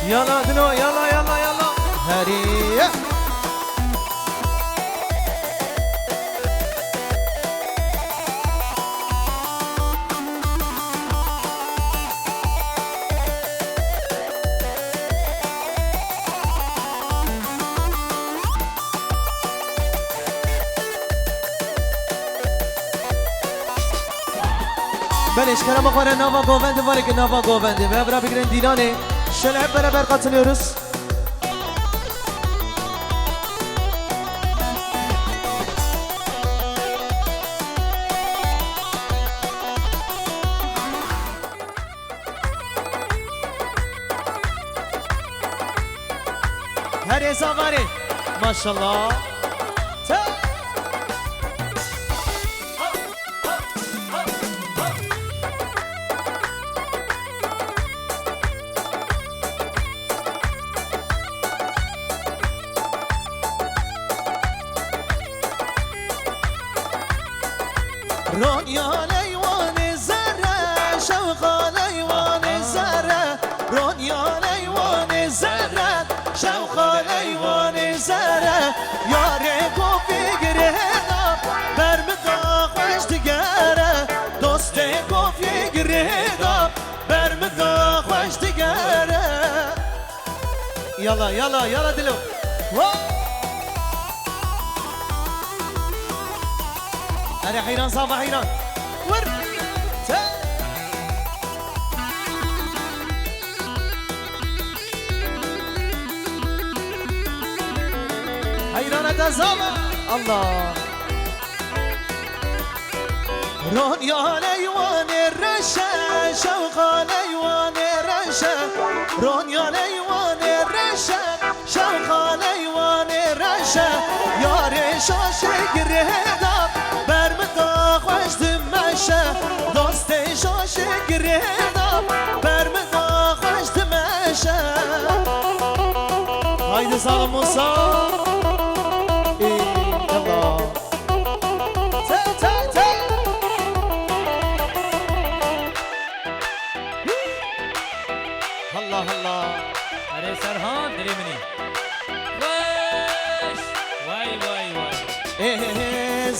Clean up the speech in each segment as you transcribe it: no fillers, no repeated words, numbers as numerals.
يلا دنو يلا يلا يلا هريه بلش کنم بخوره نوا گوونده واره که نوا گوونده و برا بگیرن دیلانه شلعب برابر قاتلıyoruz. Her hesap var maşallah. رونيا ليوان الزرة شوقا ليوان الزرة رونيا ليوان الزرة شوقا ليوان الزرة يا ريكو في قرينا برمدا خوش تقارة دوستيكو في قرينا برمدا خوش تقارة يلا يلا يلا دلو أنا حيران صافا حيران ور حيران تزاما الله رونيا ليوان الرشا شوقا ليوان الرشا رونيا ليوان الرشا شوقا ليوان الرشا يا رشا شكر هدا برمدا خوش تمشى دوستي شاش قريدا برمدا خوش تمشى هايدي سلام موسى يلا تا تا تا الله الله अरे सरहान दिले मनी बस वाई वाई वाई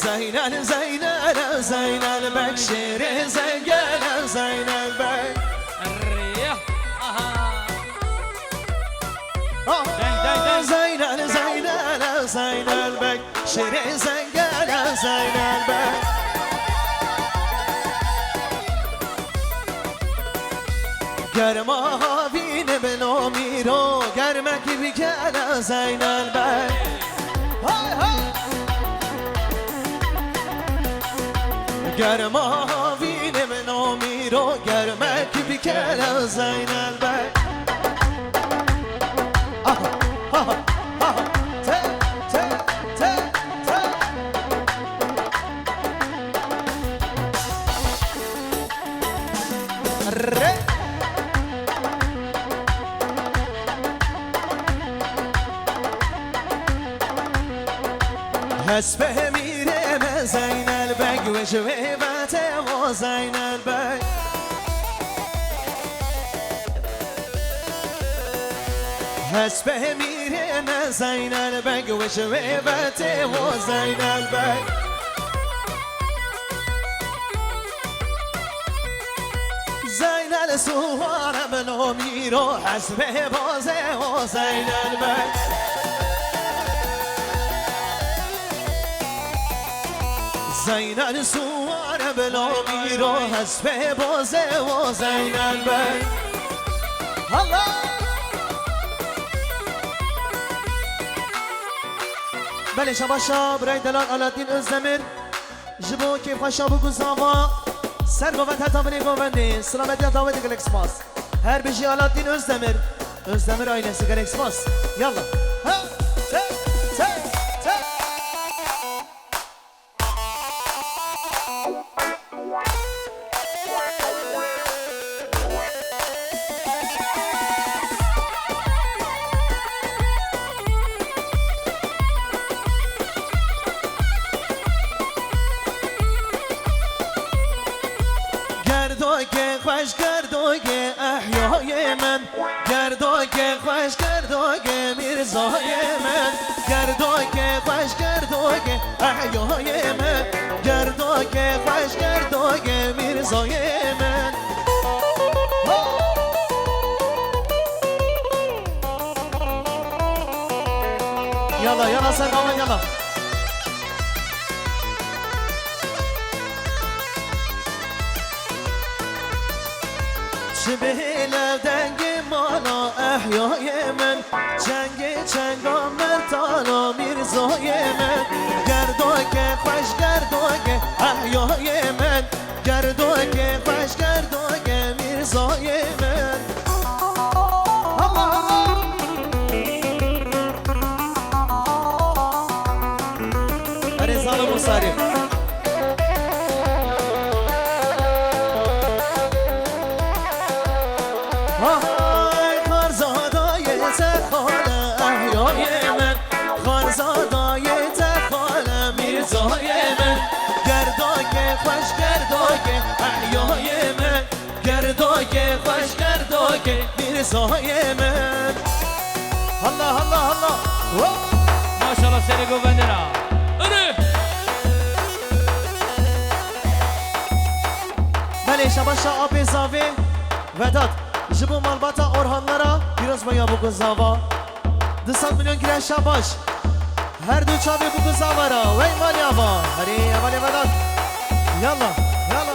زينال زينال زينال بكشير زينال زينال بك الريح زينال زينال زينال بك شير زينال زينال بك گرما بین بنو میرو گرمکی بکلا زینال بک های های گرما بین بنو میرو گرمکی بکلا زینال بک ته ته ته ته ره حسبه میره من زین البگ و جویبته و زین البگ حسبه میره من زین البگ و جویبته و زین البگ زین السوار منو میرو حسبه بازه و زین البگ زين السوار بلا ميرو حسب بازه و زين البي الله بله شباشا برای دلال علادین الزمر جبو کیف خوشا بگو زاوا سر گوند حتا بنی گونده سلامتی حتا بنی گلکس باس هر بجی علادین الزمر آینسی گلکس باس یلا ها ته ته گردو که خوش گردو که احیای من گردو که خوش گردو که میرزای من گردو که خوش گردو که احیای من گردو که خوش گردو که میرزای من يلا يلا سرقوا يلا شبه لدنگ مالا احیای من جنگ چنگا مرتالا میرزای من گردو که خوش گردو که احیای من گردو که خوش گردو که میرزای من ظالم صارم های خارزادای تخاله احیای من خارزادای تخاله میرزای من گردا که خوش گردا که احیای من گردا که خوش گردا که میرزای من الله الله الله ماشاءالله سری گوبندرا بله شباشا آب زاوی وداد جبو مالباتا اورهانلارا پیروز بایا بگو زاوا 200 میلیون گیره شباش هر دو چابی بگو زاوا را وی مالی آوا هری اولی وداد یالا یالا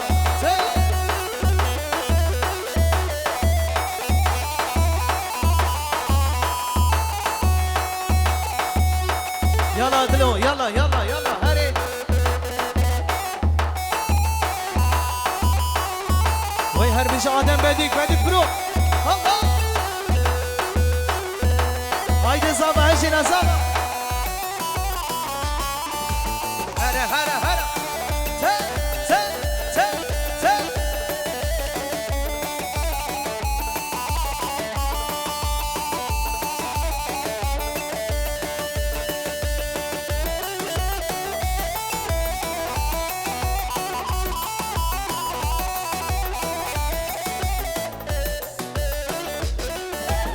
یالا دلو یالا یالا یالا هری هر بیش آدم بدیک برو الله haydi زابا هشینا زابا هره هره هره ته ته ته ته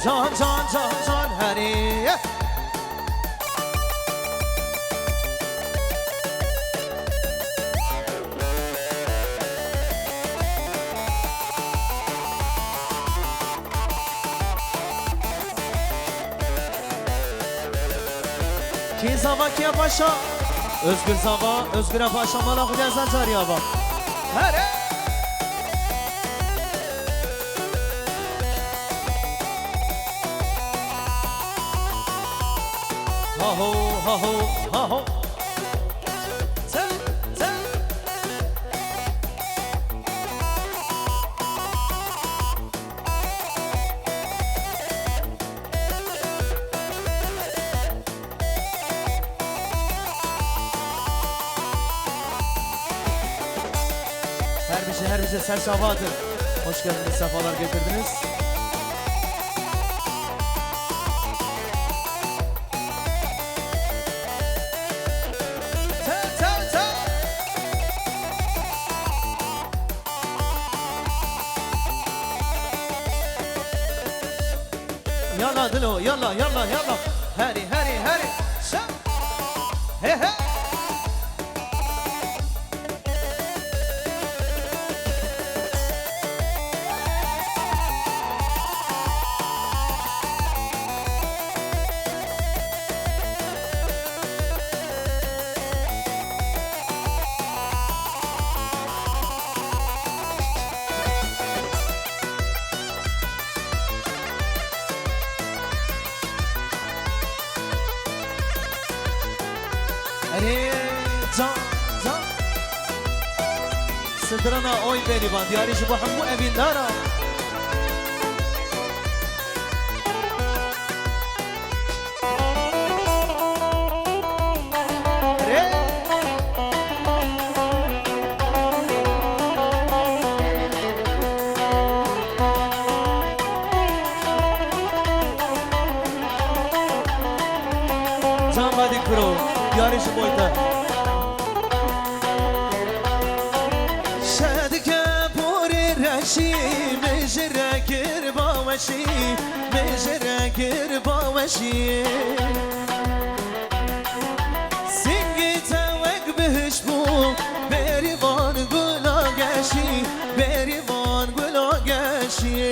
جان جان جان جان هری کی زاوا کی پاشا özgür زاوا özgür پاشا مالا خود از زاری آوا هره هاهو هاهو هاهو تل تل her bir şey ser şabadır. Hoş geldiniz, sefalar getirdiniz. Yalla dilo, yalla yalla yalla. Hadi hadi hadi. He he. صدرنا اوي بيني بان دياري شبو حمو امين دارا جان بادي برو دياري شبو ايتا وشی مجره گر با وشی سنگی توک بهش بو بریوان گلا گشی بریوان گلا گشی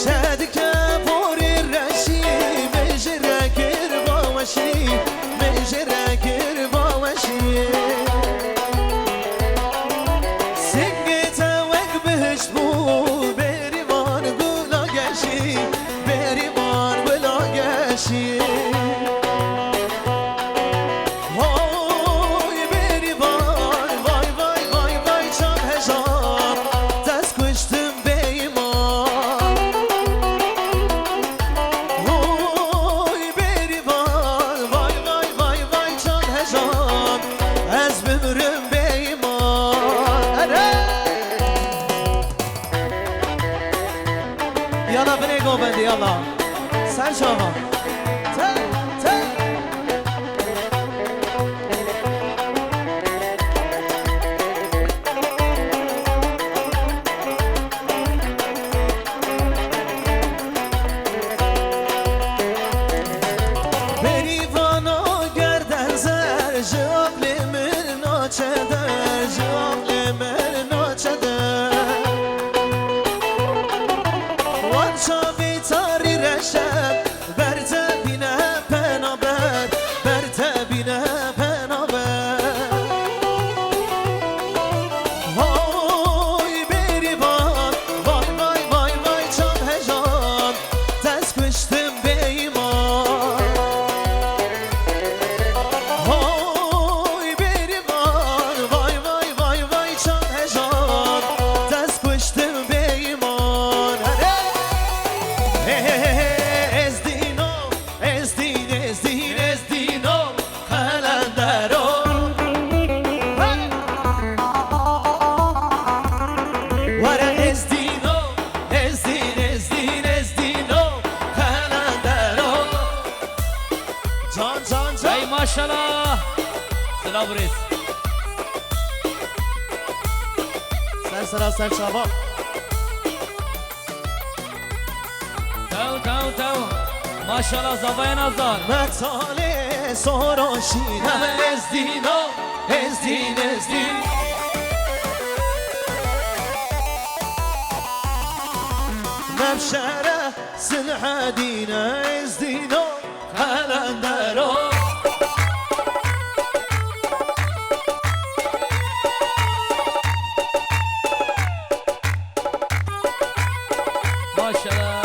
شد که پوری رشی مجره گر با وشی مجره گر با وشی يلا بنيجو بندي يلا سال شوفا بريفانو گردن زر جواب لمر ناچه در جواب لمر ناچه در شابی تاری رشد بر تبینه پنابر بر تبینه پنابر های بری بان وای وای وای وای چام هجان دست کشتم به ایمان های بری بان وای وای وای وای چام هجان دست کشتم به ایمان ای ماشاءالله سلام بریز سر شباب تو ماشاءالله زبای نازار مطاله سراشینم ازدینو ازدین مبشره سلحدینه ازدینو قلندرو ماشاءالله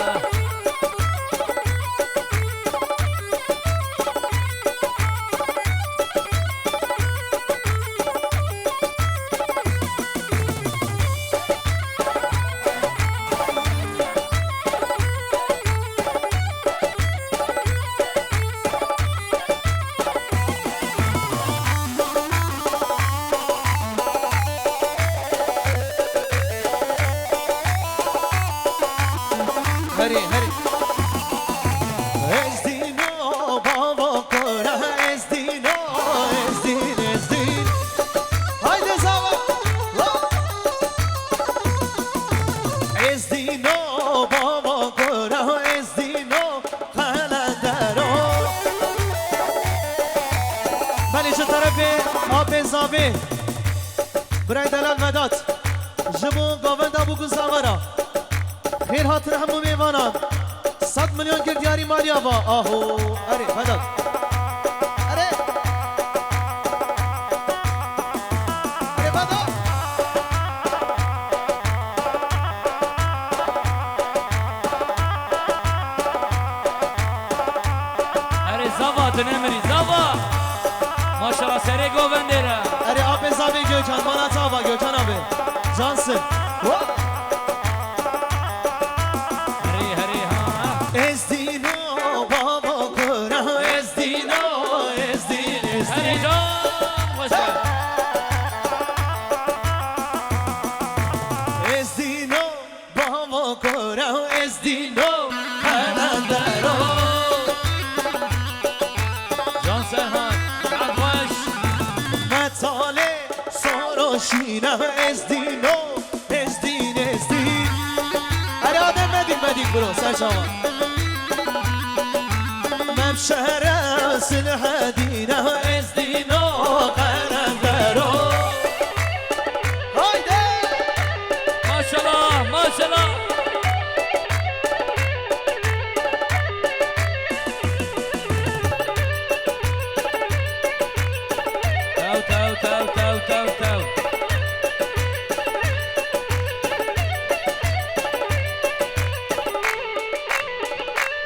هری ازدینو بابا کره ازدینو ازدین haydi زاوا ازدینو بابا کره ازدینو قلندرو بله چه طرفه آب زاوی برای دلال مداد جبو گاونده بگو زاورا خیر هاتن همو میوانان 100 میلیون گردیاری مالیا با آهو اره مداد اره مداد اره زوا تو نمیری زوا ماشاءالله سری گووندره اره آب زاوی gökhan bana tava gökhan abi cansın ازدینو بابا کره ازدینو هری جان باشه ازدینو بابا کره ازدینو قلندرو جان سرحان عدواش مطاله سراشینم ازدینو ازدین برو سر چاوا مبشر سلح دینه از دینو قرندرو هایده ماشالله ماشالله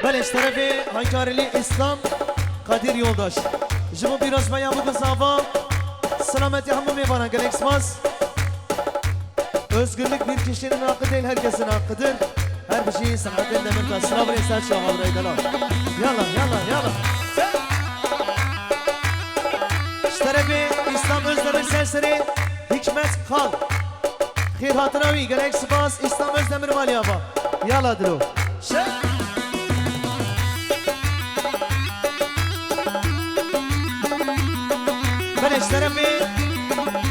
تو بلش طرف هنکارلی اسلام قدیر یولداش جمو بیراز بیا بگو زاوا سلامتی همو میبانن گلکس ماس özgürlük bir kişinin hakkı değil herkesin hakkıdır her bir şeyin sanatın demir taş sıra buraya saç şahı buraya dala yalla yalla yalla şterefi İslam Özdemir serseri hikmet kal khir hatıravi galaxy bas İslam Özdemir maliyava yalla dilo Beleş tarafi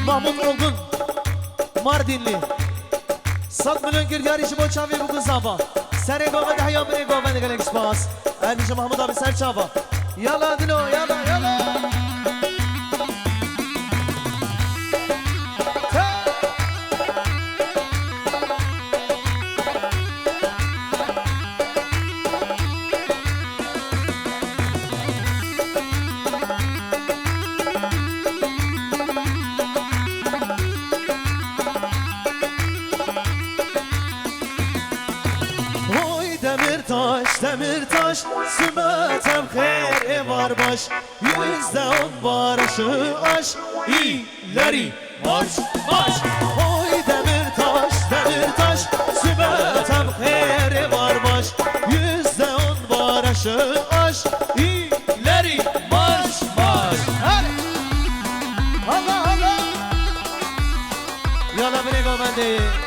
Mahmut Olgun Mardinli Sat milyon girgari şi boçavi bu kızava Sere govende hayam bire govende galaxy bas Erdice Mahmut abi ser çava Yalla dilo yalla yalla Demir taş, sümetem kheri var baş %10 barışı aş İleri marş marş Oy demir taş, sümetem kheri var baş %10 barışı aş İleri marş marş Allah Allah Yalla bire govende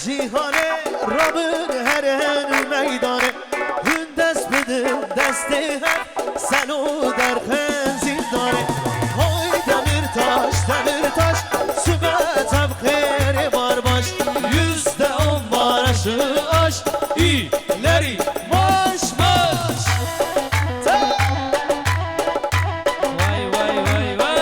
جیهانه رابن هرن میدانه هن دست بده دست هر سنو در خنزین داره های دمیر تاش سبتم خیره بار باش %10 بارش آش ایلری ماش ماش وای وای وای وای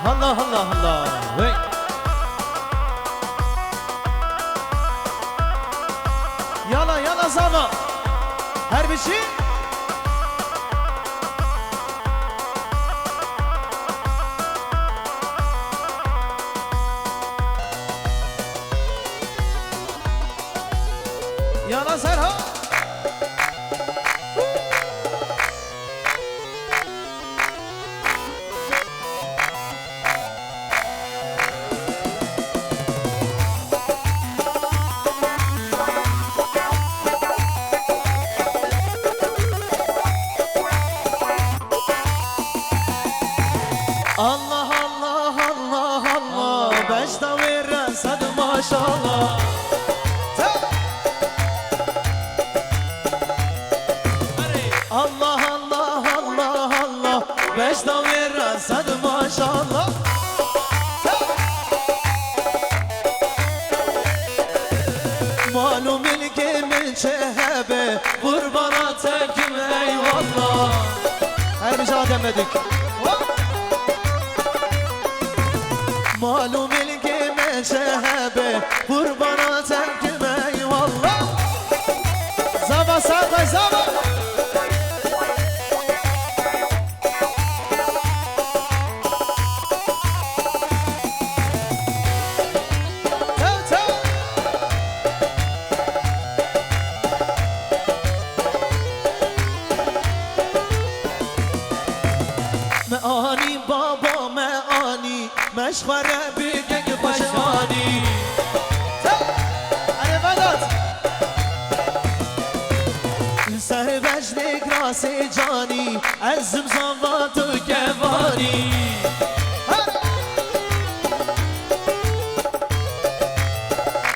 Allah Allah Allah hey. Yala yala zama her bir şey Yala Serha Allah Allah Allah Allah Beşta veren sadı maşallah Allah Allah Allah Allah Beşta veren sadı maşallah Malum ilgimin çehebe Kurbana tekim eyvallah Her bir şey demedik Malum ilgime şehebe Kurbana terkim eyvallah Zava sağda zava معانی بابا معانی مشخوره بگه پشانی اره بدات سر وجنک راس جانی عزم زنوات و گوانی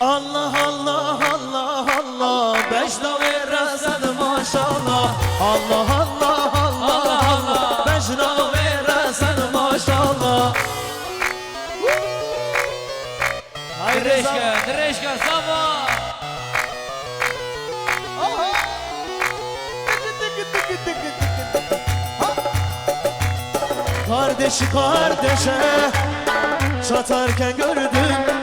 Allah Allah Allah Allah Bejna ve razan maşallah Allah Allah Allah Allah Bejna ve razan maşallah Dreşka, Zava. Kardeşi kardeşe çatarken gördüm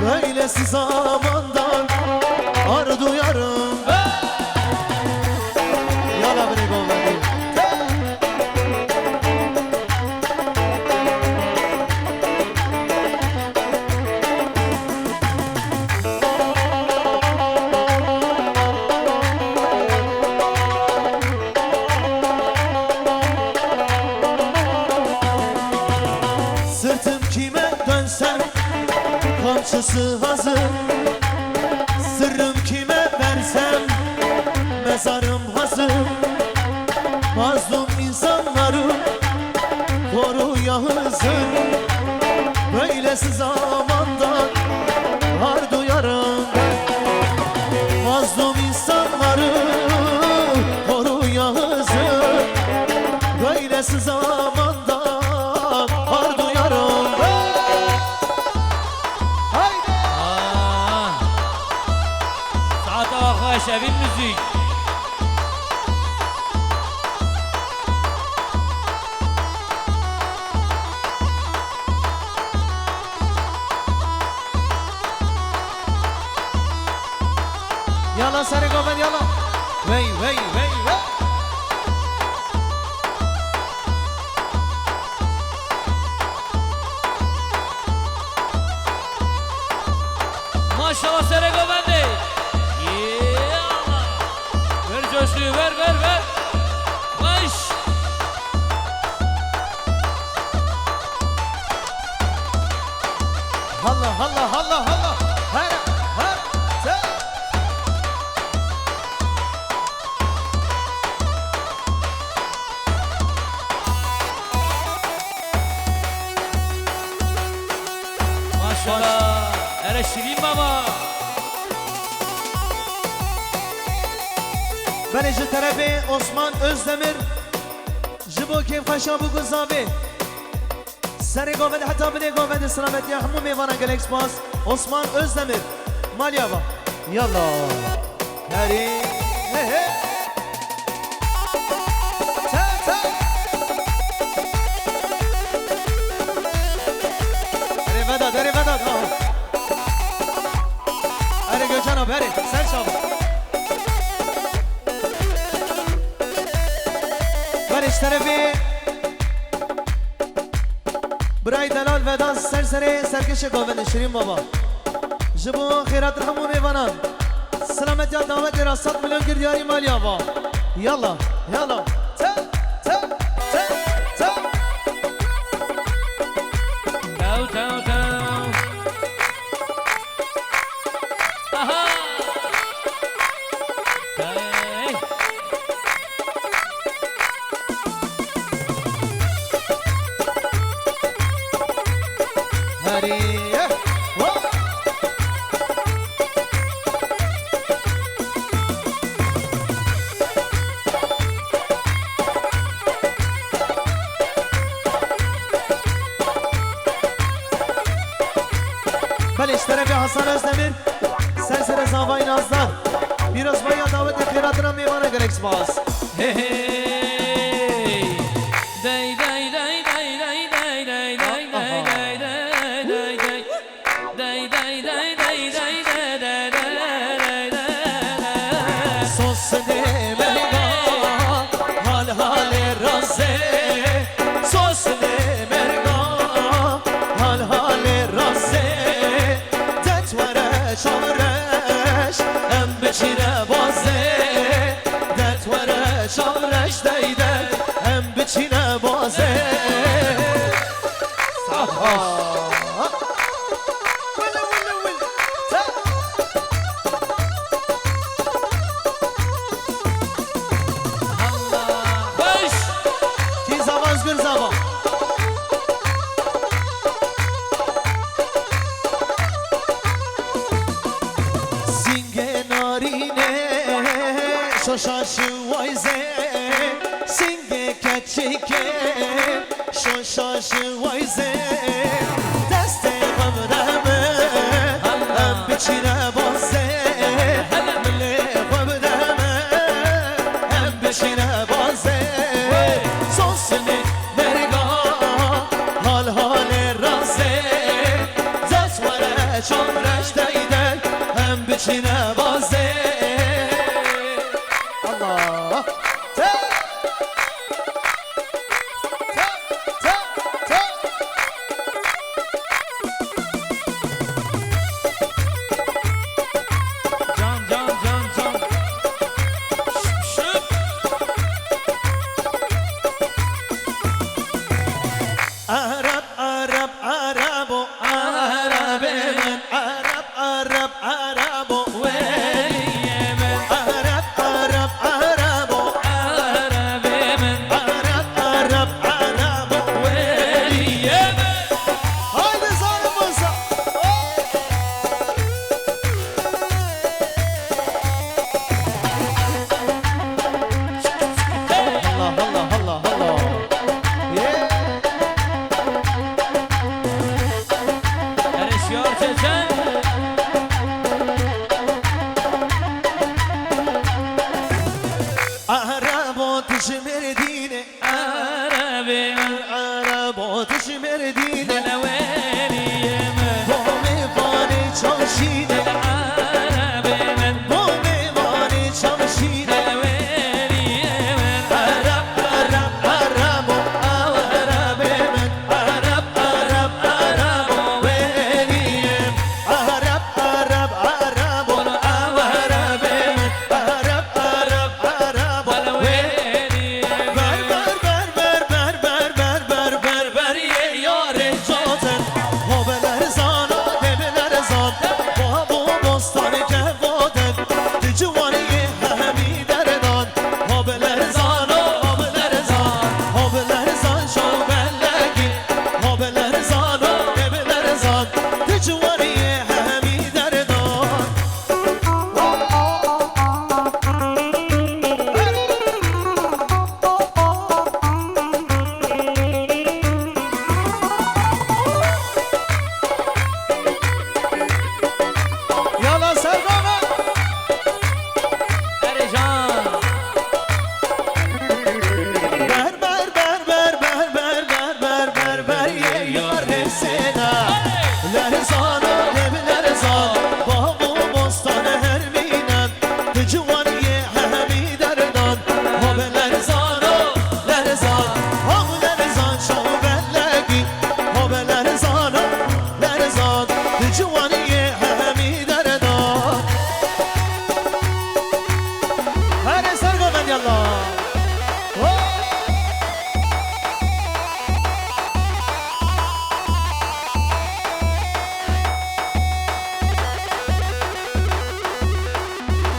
böylesi zamandan ar duyarım Yala bre govandi Sırtım kime dönsem kamçısı hazır Sırrım kime versem mezarım hazır Mazlum insanları koruya hızır Böylesi zamandan har duyarım Mazlum insanları koruya hızır Böylesi zamandan har duyarım Şevin müzik. Yalla sarı gomen yalla Vey vey vey vey Maşallah Serego bende. Ver coşkuyu ver. Baş. Halla halla halla halla Her te Maşallah. Ere Şirin baba. Ben ji tarafe Osman Özdemir Jibo kev xaşa bu guzavi Seri govedi hatta bide govedi selamet ya hamu meyvana gelek spas Osman Özdemir Malyava Yalla Heri he he Ta Heri vedat ha Heri Gökhan abi heri sen çabuk Barış tarafı Bray Delal Vedat Serseri Serkeşe Goveni Şirin Baba Jibu Khirat Rahamu Mevanan Selamet ya davet ira 7 milyon girdiyari mali ava Yalla Ta Tav. Aha. Hey. Heri Beliş tarafi Hasan Özdemir Serseri Zavay Nazlar Biraz bayağı davet etkiratına meyvana gerek spas Hey hey. Day. Sos ne merga hal razze Sos ne merga hal razze Detvere şavreş em beçire bazze Detvere şavreş deyde em بچینه بازه خوش کی زواز گر زوا سینگ نارینه شوشاشو وایزه سینگ کچیکه شوشاشو وایزه دست قبرمه هم بچینه بازه ملی قبرمه هم بچینه بازه سوسنی مرگاه حال رازه زسوره چون رشته ایده هم بچینه بازه الله جان جان جان جان شب عرب عرب عرب و عرب من عرب عرب عرب و ولی من عرب عرب عرب و عرب من عرب عرب عرب و ولی من هایده زار موسا الله الله الله الله ارشیار چچن عرب تشمر دینه عرب من عرب تشمر دینه دل ولی من بومه بانی چاشینه عرب من بومه بانی چاشینه دل ولی من عرب عرب عرب و عرب من عرب عرب عرب و ولیم عرب عرب عرب و عرب من عرب عرب عرب و ولی بر بر بر بر بر بر بر بر بر یه یار جاتن ها بلرزان و بلرزان با بو بستان که بودن دی جوانی همی دردان ها بلرزان و ها بلرزان ها بلرزان شو بلگی ها بلرزان و بلرزان دی جوانی همی دردان یالا سرگامه اره جان بر بر بر بر بر بر بر بر بر بر یه یار سینا لرزان و نم لرزان با بو بستان هر مینن به جوانی همی دردان ها به لرزان و لرزان ها به لرزان شو بلگی ها به لرزان و لرزان به جوانی همی دردان هر سرگامن یالله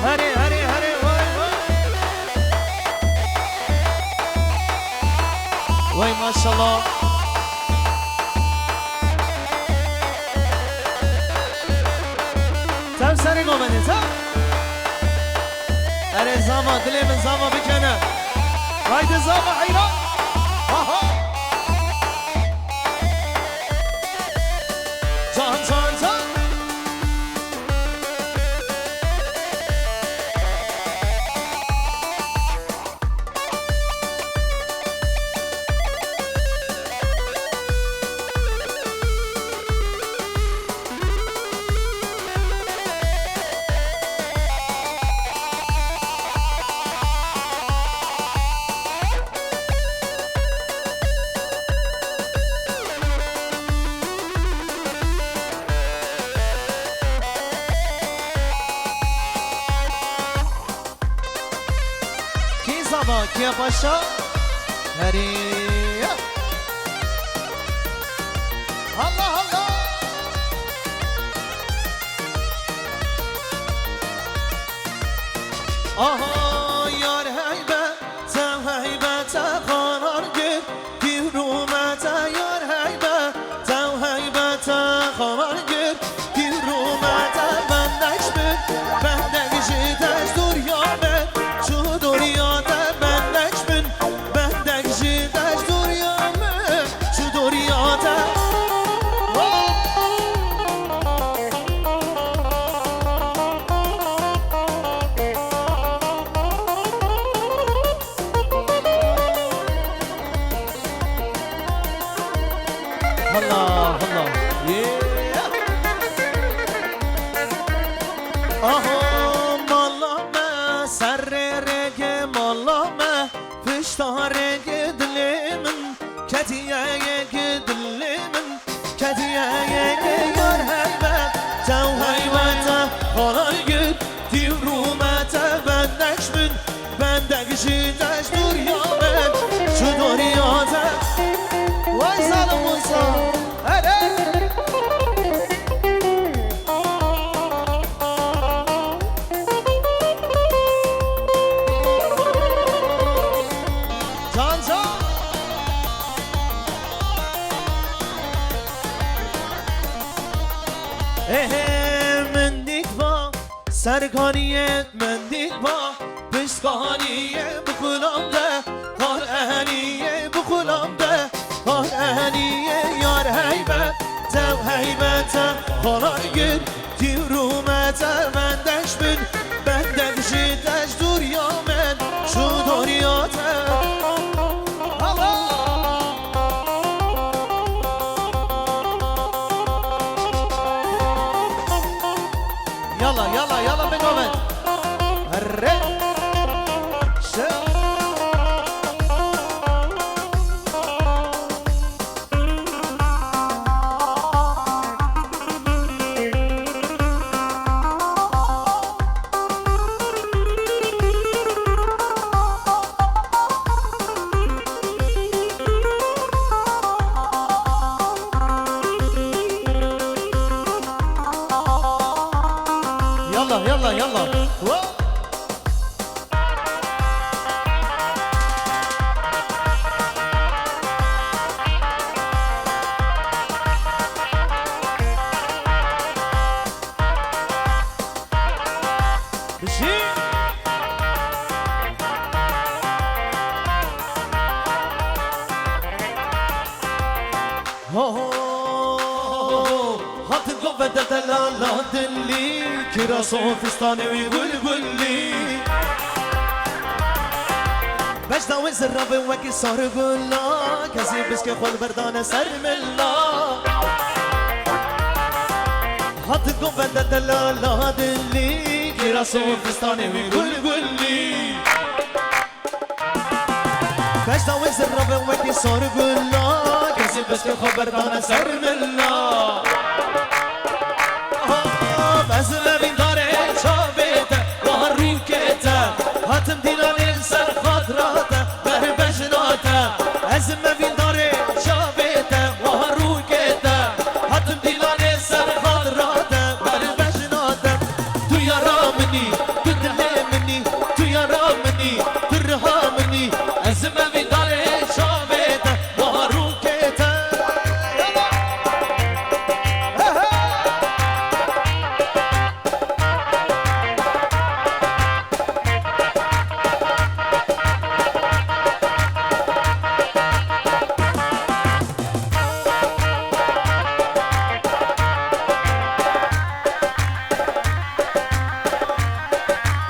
هری هری هری وای وای وای ماشاءالله تم سری گمنی تم اره زاما دلی من زاما بکنه هایده زاما حیران آها جان جان جان کیا پاشا هري الله الله آها یار هیبت هیبت قرار گیر دیرومت یار هیبت هیبت قرار گیر دیرومت بندش بر بندش دش دوریامه چو دوریات بندش بن بندش دش دوریامه چو دوریات الله الله آها مالامه سر رگ مالامه پشتا رگ دل من کدیه یک دل من کدیه یک یار هیبت تو هیبت حالان گل دیرومت بندش من بندش دش دوریامت چو دوریاتت وای سلام موسا جان جان من دیگ با سرکانیت من دیگ با پشکانیه بخولم ده کار اهلیه بخولم ده کار اهلیه یار هیبت تو هیبت قرار گیر دیرومت بندش بن بندش دش دوریامن شو دوریات يلا يلا يلا بنومن الرق يلا يلا يلا بشي هات القبة دلالا دلي كرا صوفستاني ويقول قول لي باش داوي زرابي وكي صار قولا كاسي بسكي خول بردانة سر ملا هات القبة دلالا دلي كرا صوفستاني ويقول قول لي باش داوي زرابي وكي صار قولا كاسي بسكي خول بردانة سر ملا بس ما بين داره شابته وهروكته هاتم ديناني سر خاطراته بر بجناته از ما بين داره شابته وهروكته هاتم ديناني سر خاطراته بر بجناته تو يارا مني تو دلي مني تو يارا مني تو رها مني از ما بين داره شابته وهروكته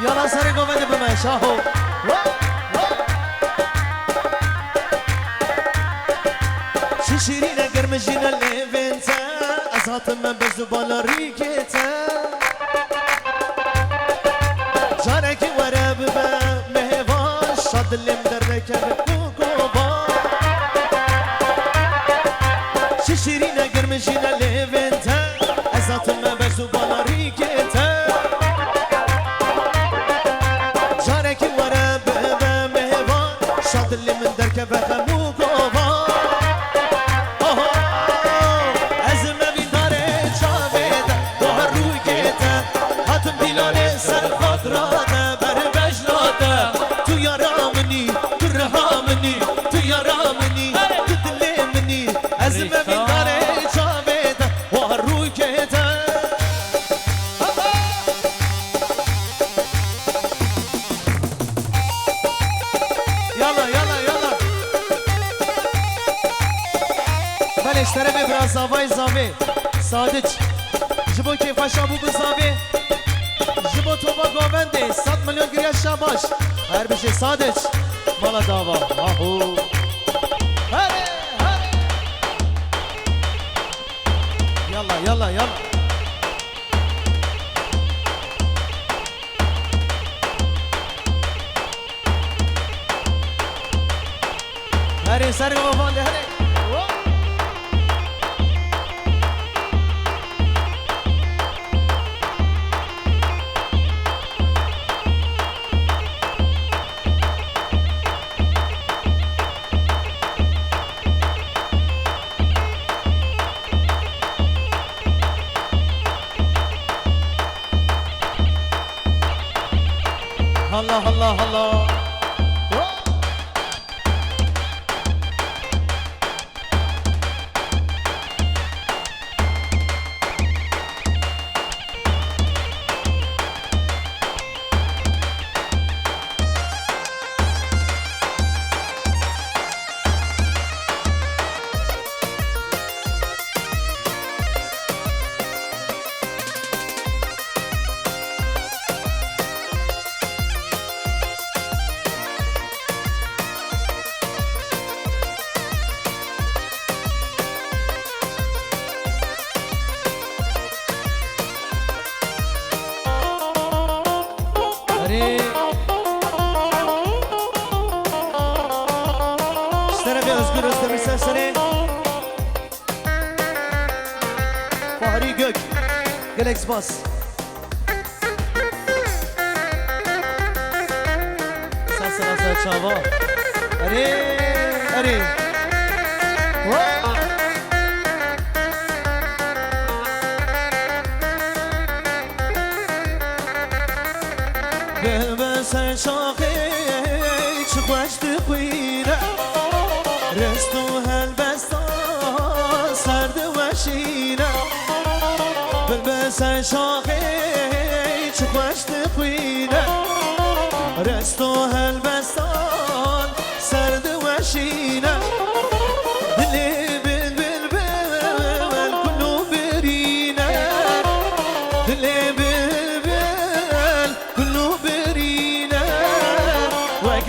يلا سري قومني بمشاهو شيرينا قرمجينا الليفنتا أزهات من بزبالا ريكتا جارك ورا ببا مهواش شاد اللي مدرك بكوكوبا شيرينا قرمجينا الليفنتا أزهات من بزبالا ريكتا جارك ورا ببا مهواش شاد اللي مدرك بكوكوبا بله اشتره به برا زاوای زاوی سادج جبو که فشا بو زاوی جبو تو با گاونده 100 میلیون گریه شباش هر بشه سادج مالا داوا آهو هره هره یلا یلا یلا هره سر گاونده هره الله الله الله اشترى في أزقر أزدمي سنسني فهري جوك جالكس باس سنسنة سنة شابا أري أري بلبسن شاقي چخوش دخوينه رستو هالبستان سرد وشينه بلبسن شاقي چخوش دخوينه رستو هالبستان سرد وشينه دلي بالبلبل كله برينه دلي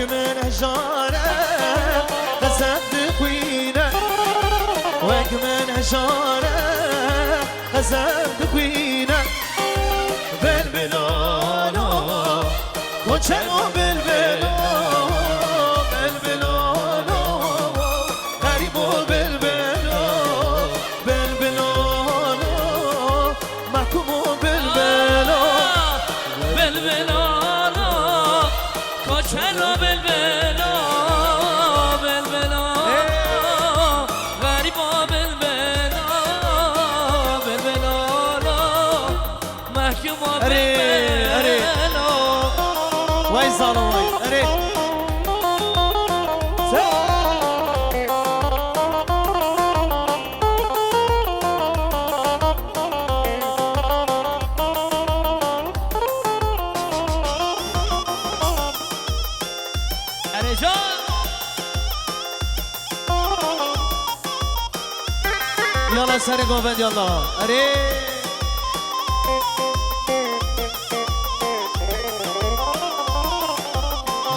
من هجارة غزت خوينة وك من هجارة غزت خوينة بالبلانو وچنو بالبلانو غريبو بالبلانو محكومو بالبلانو چلو بلبلا بلبلا غریبا بلبلا بلبلا محکوما بلبلا وای زالو وای اره يلا سري قوبند يلا اري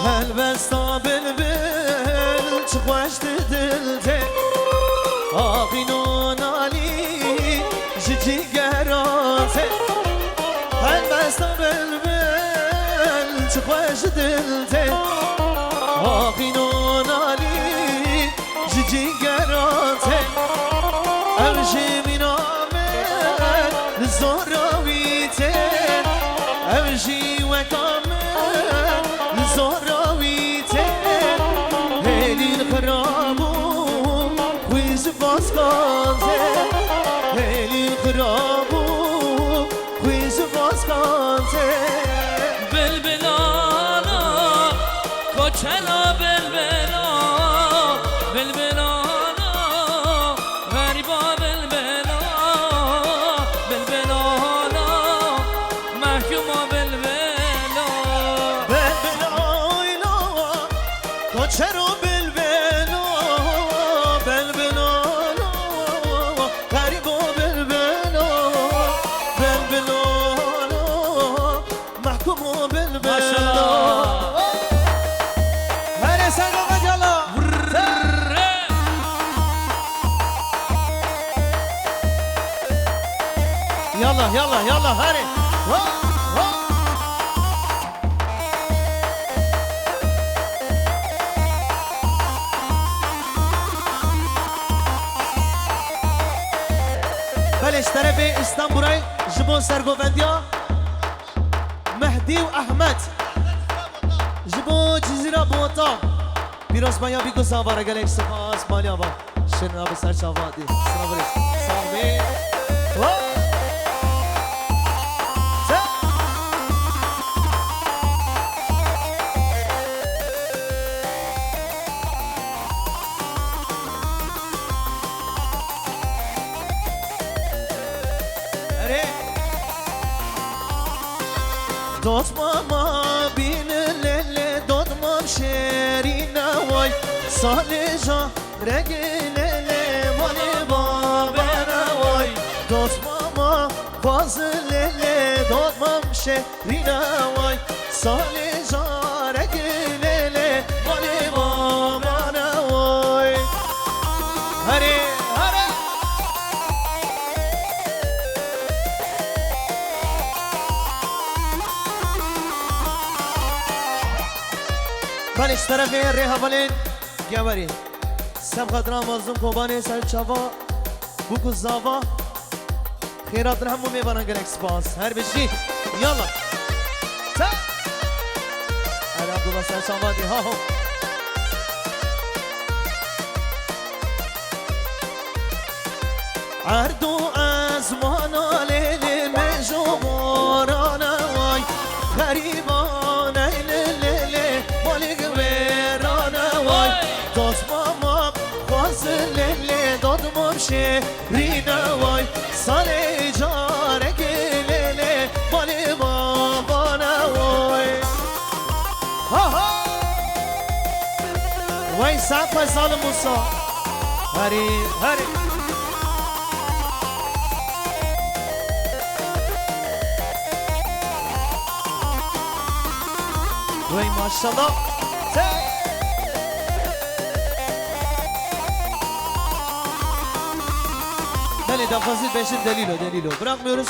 هل بستا بلبل چخوش دلته آقینون علی جدی گراته هل بستا بلبل چخوش دلته آقینون علی جدی گراته امشي من عمل للزهراويتين امشي وكامل للزهراويتين هيلي الخرابو خويز فاسكانتين هيلي الخرابو خويز فاسكانتين بلبلانا كوچلا بلبلا بلبلا چرا بلبلو بلبلو يلا يلا يلا هاري ها ها بلش طرفي اسطنبولاي جبون سرگوفندیا مهدی و احمد جبون جزیره بوتا پیروز مایا بیگو زاواره گلک سپاس مالیا با شنو به سر چاوادی سلام بریز سامی دوت ماما بین لیلی دوت مام شیرین وای سال جا رگی لیلی مالی بابا وای دوت ماما باز لیلی دوت مام شیرین وای سال جا رگی لیلی مالی بابا وای هری هری بلش طرفی ریها بلین گوری سب خطران مازدون کوبانی سر چاوا بوکو زاوا خیرات رحمو میبانن گلک سپاس هر بشی یالا تا هر عبدالله سر چاوا دی ها ها عردو ازمانا لیلی میجو بورانا وای غریبان لیلی مالک ویرانا وای دوست ماما خواست لیلی دادمم شیرینا وای سال جاره لیلی مالی بابانا وای ها ها وای سب سال موسا هری هری وای ماشاءالله بله دفازید بشین دلیلو بırakmıyoruz